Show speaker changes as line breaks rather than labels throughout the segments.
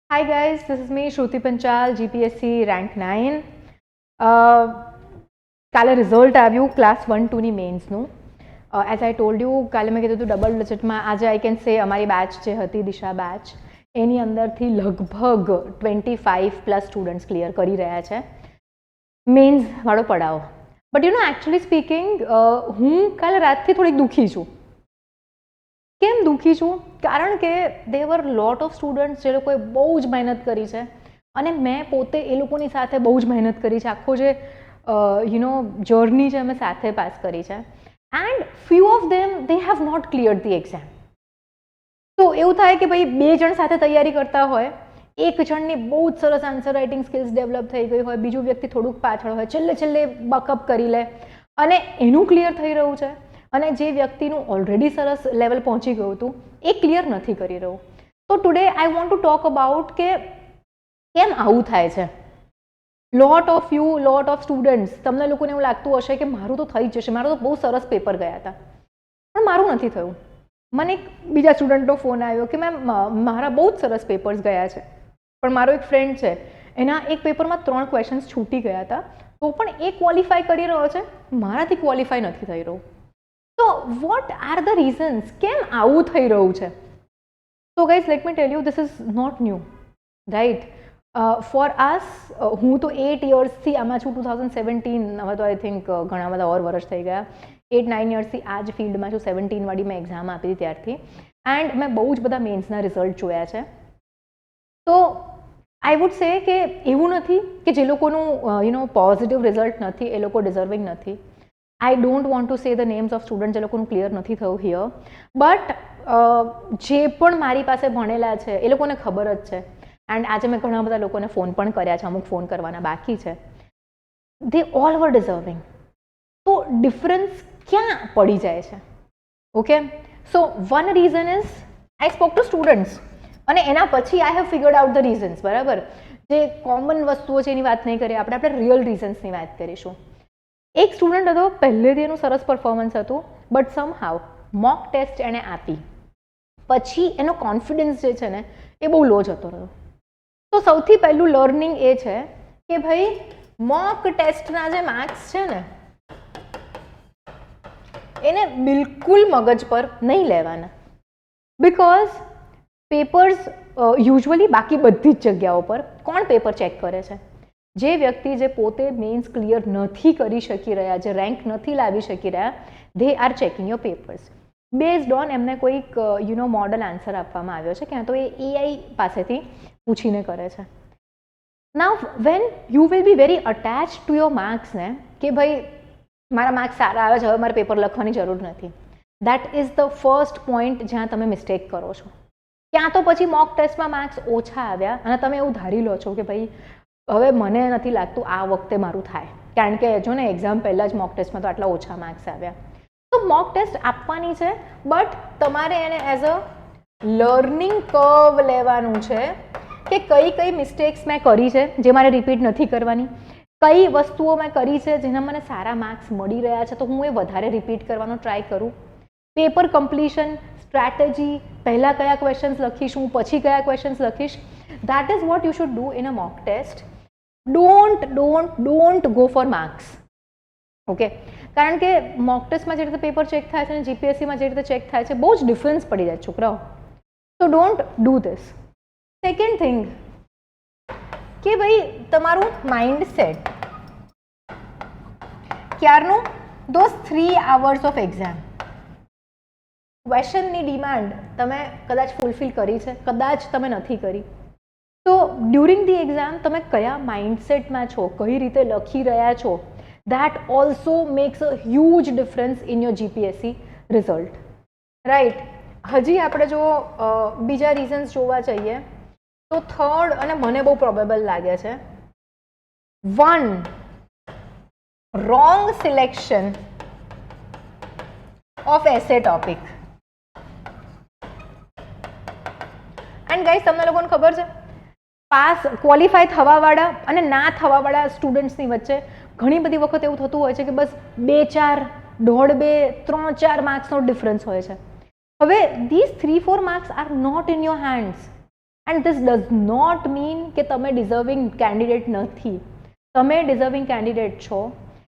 Hi guys, this is me Shruti Panchal, GPSC rank 9. કાલે result આવ્યું class 1-2ની મેન્સનું. એઝ આઈ ટોલ્ડ યુ, કાલે મેં કીધું હતું ડબલ ડિજિટમાં. આજે આઈ કેન સે અમારી બેચ જે હતી દિશા બેચ, એની અંદરથી લગભગ 25+ સ્ટુડન્ટ્સ ક્લિયર કરી રહ્યા છે મેન્સ વાળો પડાવ. But you know actually speaking, હું કાલે રાતથી થોડીક દુઃખી છું. કેમ દુઃખી છું? કારણ કે દેવર લોટ ઓફ સ્ટુડન્ટ્સ જે લોકોએ બહુ જ મહેનત કરી છે અને મેં પોતે એ લોકોની સાથે બહુ જ મહેનત કરી છે. આખો જે જર્ની છે અમે સાથે પાસ કરી છે. And few of them they have not cleared the exam. તો એવું થાય કે ભાઈ 2 જણ સાથે તૈયારી કરતા હોય, એક જણની બહુ જ સરસ આન્સર રાઇટિંગ સ્કિલ્સ ડેવલપ થઈ ગઈ હોય, બીજું વ્યક્તિ થોડુંક પાછળ હોય, છેલ્લે બકઅપ કરી લે અને એનું ક્લિયર થઈ રહ્યું છે, અને જે વ્યક્તિનું ઓલરેડી સરસ લેવલ પહોંચી ગયું હતું એ ક્લિયર નથી કરી રહ્યું. તો today I want to talk about કે કેમ આવું થાય છે. લોટ ઓફ સ્ટુડન્ટ્સ, તમને લોકોને એવું લાગતું હશે કે મારું તો થઈ જ જશે, મારું તો બહુ સરસ પેપર ગયા હતા, પણ મારું નથી થયું. મને એક બીજા સ્ટુડન્ટનો ફોન આવ્યો કે મેમ મારા બહુ જ સરસ પેપર્સ ગયા છે, પણ મારો એક ફ્રેન્ડ છે એના એક પેપરમાં 3 ક્વેશ્ચન્સ છૂટી ગયા હતા, તો પણ એ ક્વોલિફાય કરી રહ્યો છે, મારાથી ક્વોલિફાય નથી થઈ રહ્યું. તો વોટ આર ધ રીઝન્સ? કેમ આવું થઈ રહ્યું છે? તો guys, let me tell you, this is not new, right? For us, હું તો 8 યર્સથી આમાં છું. 2017, હવે તો આઈ થિંક ઘણા બધા ઓર વર્ષ થઈ ગયા. 8-9 યર્સથી આ જ ફિલ્ડમાં છું. 17 વાળી મેં એક્ઝામ આપી હતી ત્યારથી, એન્ડ મેં બહુ જ બધા મેન્સના રિઝલ્ટ જોયા છે. તો આઈ વુડ સે કે એવું નથી કે જે લોકોનું પોઝિટિવ રિઝલ્ટ નથી એ લોકો ડિઝર્વિંગ નથી. I don't want to say the names of student જે લોકોનું ક્લિયર નથી થયું હિયર, બટ જે પણ મારી પાસે ભણેલા છે એ લોકોને ખબર જ છે. એન્ડ આજે મેં ઘણા બધા લોકોને ફોન પણ કર્યા છે, અમુક ફોન કરવાના બાકી છે. They all were deserving. તો ડિફરન્સ ક્યાં પડી જાય છે? Okay, so one reason is I spoke to students, અને એના પછી I have figured out the reasons. બરાબર, જે કોમન વસ્તુઓ છે એની વાત નહીં કરીએ આપણે રિયલ રીઝન્સની વાત કરીશું. એક સ્ટુડન્ટ હતો, પહેલેથી એનું સરસ પરફોર્મન્સ હતું, બટ સમહાવ મોક ટેસ્ટ એણે આપી પછી એનો કોન્ફિડન્સ જે છે ને એ બહુ લો જતો રહ્યો. તો સૌથી પહેલું લર્નિંગ એ છે કે ભાઈ મોક ટેસ્ટના જે માર્ક્સ છે ને એને બિલકુલ મગજ પર નહીં લેવાના. બિકોઝ પેપર્સ યુઝ્યુઅલી બાકી બધી જ જગ્યાઓ પર કોણ પેપર ચેક કરે છે? જે વ્યક્તિ જે પોતે મેન્સ ક્લિયર નથી કરી શકી રહ્યા, જે રેન્ક નથી લાવી શકી રહ્યા, they are checking your papers based on એમને કોઈક મોડલ આન્સર આપવામાં આવ્યો છે, ક્યાં તો એ એઆઈ પાસેથી પૂછીને કરે છે. Now when you will be very attach to your marks ને કે ભાઈ મારા માર્ક્સ સારા આવે છે, હવે મારે પેપર લખવાની જરૂર નથી, that is the first point જ્યાં તમે મિસ્ટેક કરો છો. ક્યાં તો પછી મોક ટેસ્ટમાં માર્ક્સ ઓછા આવ્યા અને તમે એવું ધારી લો છો કે ભાઈ હવે મને નથી લાગતું આ વખતે મારું થાય, કારણ કે જો ને એક્ઝામ પહેલાં જ મોક ટેસ્ટમાં તો આટલા ઓછા માર્ક્સ આવ્યા. તો મોક ટેસ્ટ આપવાની છે, બટ તમારે એને એઝ અ લર્નિંગ કર્વ લેવાનું છે કે કઈ મિસ્ટેક્સ મેં કરી છે જે મારે રિપીટ નથી કરવાની, કઈ વસ્તુઓ મેં કરી છે જેના મને સારા માર્ક્સ મળી રહ્યા છે તો હું એ વધારે રિપીટ કરવાનો ટ્રાય કરું. પેપર કમ્પ્લીશન સ્ટ્રેટેજી, પહેલાં કયા ક્વેશ્ચન્સ લખીશ હું, પછી કયા ક્વેશ્ચન્સ લખીશ, that is what you should do in a mock test. Don't go for marks. Okay, કારણ કે મોક ટેસ્ટમાં જે રીતે પેપર ચેક થાય છે અને જીપીએસસીમાં જે રીતે ચેક થાય છે બહુ જ ડિફરન્સ પડી જાય છોકરાઓ. તો don't do this. Second thing કે ભાઈ તમારું માઇન્ડસેટ ક્યારનું, ધોઝ 3 hours ઓફ એક્ઝામ, ક્વેશ્ચનની ડિમાન્ડ તમે કદાચ ફૂલફિલ કરી છે, કદાચ તમે નથી કરી. તો ડ્યુરિંગ ધી એક્ઝામ તમે કયા માઇન્ડસેટમાં છો, કઈ રીતે લખી રહ્યા છો, that also max a huge difference in your GPSC result, right? હજી આપણે જો બીજા રીઝન્સ જોવા જઈએ તો થર્ડ, અને મને બહુ પ્રોબેબલ લાગે છે, 1 wrong selection of essay topic. And guys, તમને લોકોને ખબર છે પાસ ક્વોલિફાય થવાવાળા અને ના થવાવાળા સ્ટુડન્ટ્સની વચ્ચે ઘણી બધી વખત એવું થતું હોય છે કે બસ 2-4, 1.5, 3-4 માર્ક્સનો ડિફરન્સ હોય છે. હવે this 3-4 marks are not in your hands. And this does not mean કે તમે ડિઝર્વિંગ કેન્ડિડેટ નથી. તમે ડિઝર્વિંગ કેન્ડિડેટ છો.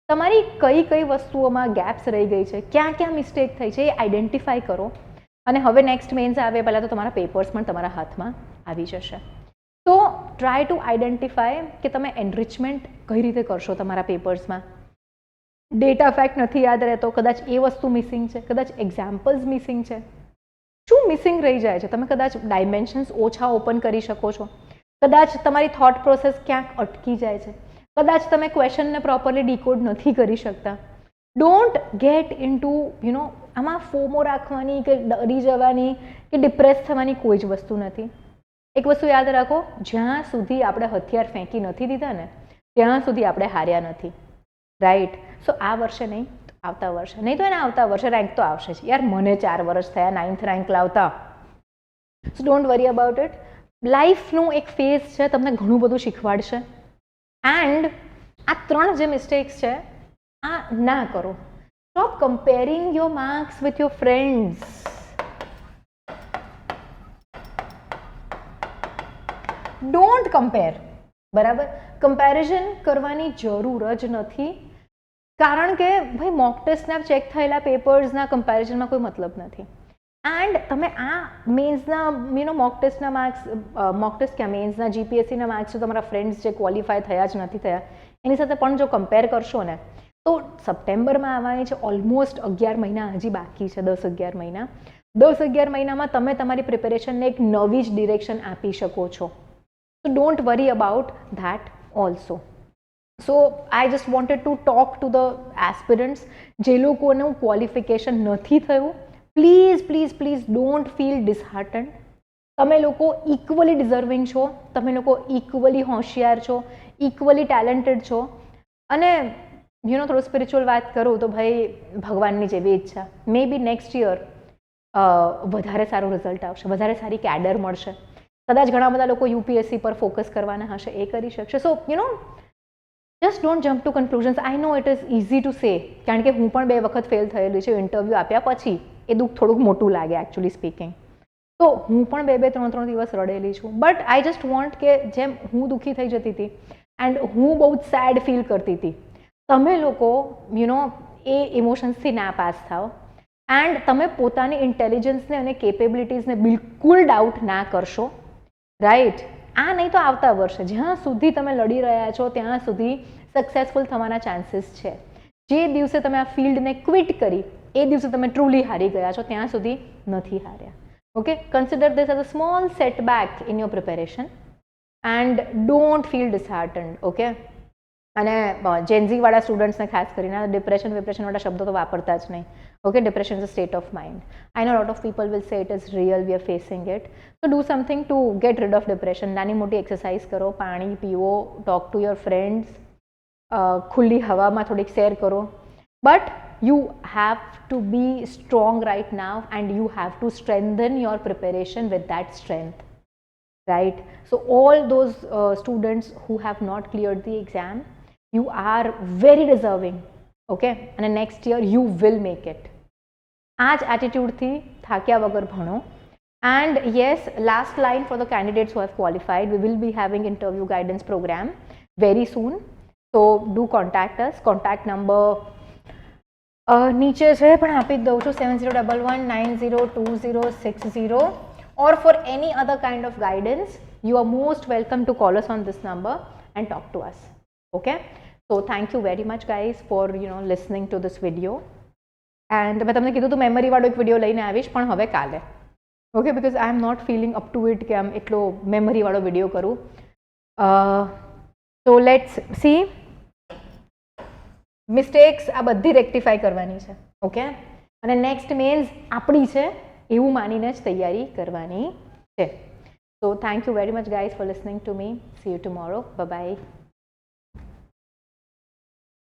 તમારી કઈ કઈ વસ્તુઓમાં ગેપ્સ રહી ગઈ છે, ક્યાં ક્યાં મિસ્ટેક થઈ છે, એ આઈડેન્ટિફાઈ કરો. અને હવે નેક્સ્ટ મેન્સ આવે પહેલાં તો તમારા પેપર્સ પણ તમારા હાથમાં આવી જશે. તો ટ્રાય ટુ આઈડેન્ટિફાય કે તમે એનરિચમેન્ટ કઈ રીતે કરશો તમારા પેપર્સમાં. ડેટા ફેક્ટ નથી યાદ રહેતો, કદાચ એ વસ્તુ મિસિંગ છે, કદાચ એક્ઝામ્પલ્સ મિસિંગ છે. શું મિસિંગ રહી જાય છે? તમે કદાચ ડાયમેન્શન્સ ઓછા ઓપન કરી શકો છો, કદાચ તમારી થોટ પ્રોસેસ ક્યાંક અટકી જાય છે, કદાચ તમે ક્વેશ્ચનને પ્રોપરલી ડીકોડ નથી કરી શકતા. ડોન્ટ ગેટ ઇનટુ આમાં ફોમો રાખવાની કે ડરી જવાની કે ડિપ્રેસ થવાની કોઈ જ વસ્તુ નથી. એક વસ્તુ યાદ રાખો, જ્યાં સુધી આપણે હથિયાર ફેંકી નથી દીધા ને ત્યાં સુધી આપણે હાર્યા નથી. રાઈટ? સો આ વર્ષે નહીં, આવતા વર્ષે નહીં, તો એના આવતા વર્ષે રેન્ક તો આવશે જ. યાર મને 4 વર્ષ થયા 9th રેન્ક લાવતા. So don't worry about it. લાઈફનું એક ફેઝ છે, તમને ઘણું બધું શીખવાડશે. એન્ડ આ 3 જે મિસ્ટેક્સ છે આ ના કરો. Stop comparing your marks with your friends. Don't compare. બરાબર? કમ્પેરિઝન કરવાની જરૂર જ નથી, કારણ કે ભાઈ મોક ટેસ્ટના ચેક થયેલા પેપર્સના કમ્પેરિઝનમાં કોઈ મતલબ નથી. એન્ડ તમે આ મેન્સના મોક ટેસ્ટના માર્ક્સ, મોક ટેસ્ટ ક્યાં મેન્સના જીપીએસસીના માર્ક્સ તો તમારા ફ્રેન્ડ્સ જે ક્વોલિફાય થયા જ નથી થયા એની સાથે પણ જો કમ્પેર કરશો ને તો સપ્ટેમ્બરમાં આવવાની છે. ઓલમોસ્ટ 11 મહિના હજી બાકી છે, 10-11 મહિના. 10-11 મહિનામાં તમે તમારી પ્રિપેરેશનને એક નવી જ ડિરેક્શન આપી શકો છો. So don't worry about that also. So I just wanted to talk to the aspirants જે લોકોનું ક્વોલિફિકેશન નથી થયું. Please don't feel disheartened. તમે લોકો ઇક્વલી ડિઝર્વિંગ છો, તમે લોકો ઇક્વલી હોશિયાર છો, ઇક્વલી ટેલેન્ટેડ છો. અને થોડું સ્પિરિચ્યુઅલ વાત કરું તો ભાઈ ભગવાનની જેવી ઈચ્છા, મે બી નેક્સ્ટ યર વધારે સારું રિઝલ્ટ આવશે, વધારે સારી કેડર મળશે. કદાચ ઘણા બધા લોકો યુપીએસસી પર ફોકસ કરવાના હશે, એ કરી શકશે. So just don't jump to conclusions. I know it is easy to say, કારણ કે હું પણ 2 વખત ફેલ થયેલી છે ઇન્ટરવ્યૂ આપ્યા પછી. એ દુઃખ થોડુંક મોટું લાગે એકચ્યુઅલી સ્પીકિંગ. તો હું પણ 2-2, 3-3 દિવસ રડેલી છું. બટ આઈ જસ્ટ વોન્ટ કે જેમ હું દુઃખી થઈ જતી હતી એન્ડ હું બહુ જ સેડ ફીલ કરતી હતી, તમે લોકો એ ઇમોશન્સથી ના પાસ થાઓ. એન્ડ તમે પોતાની ઇન્ટેલિજન્સને અને કેપેબિલિટીઝને બિલકુલ ડાઉટ ના કરશો. રાઈટ? આ નહીં તો આવતા વર્ષે જ્યાં સુધી તમે લડી રહ્યા છો ત્યાં સુધી સક્સેસફુલ થવાના ચાન્સીસ છે. જે દિવસે તમે આ ફિલ્ડને ક્વિટ કરી એ દિવસે તમે ટ્રુલી હારી ગયા છો, ત્યાં સુધી નથી હાર્યા. Okay? Consider this as a small setback in your preparation and don't feel disheartened. Okay? અને જેન્ઝીવાળા સ્ટુડન્ટ્સને ખાસ કરીને ડિપ્રેશનવાળા શબ્દો તો વાપરતા જ નહીં. Okay, depression is a state of mind. I know a lot of people will say it is real, we are facing it. So do something to get rid of depression. નાની મોટી એક્સરસાઇઝ કરો, પાણી પીવો, talk to your friends, ખુલ્લી હવામાં થોડીક share કરો. But you have to be strong right now and you have to strengthen your preparation with that strength. Right? So all those students who have not cleared the exam, you are very deserving. Okay? અને next year you will make it. આ જ એટીટ્યૂડથી થાક્યા વગર ભણો. And yes, last line for the candidates who have qualified, we will be having interview guidance programme very soon. So do contact us. Contact number નીચે છે પણ આપી જ દઉં છું, 7011902060. or for any other kind of guidance, you are most welcome to call us on this number and talk to us. Okay? So thank you very much guys for listening to this video. And મેં તમને કીધું તો memory વાળો એક video લઈને આવીશ પણ હવે કાલે. Okay? Because I am not feeling up to it કે આમ એટલો મેમરી વાળો વિડીયો કરું. તો લેટ્સ સી. મિસ્ટેક્સ આ બધી રેક્ટિફાઈ કરવાની છે. ઓકે? અને નેક્સ્ટ મેન્સ આપણી છે એવું માનીને જ તૈયારી કરવાની છે. So thank you very much guys for listening to me. See you tomorrow. Bye bye.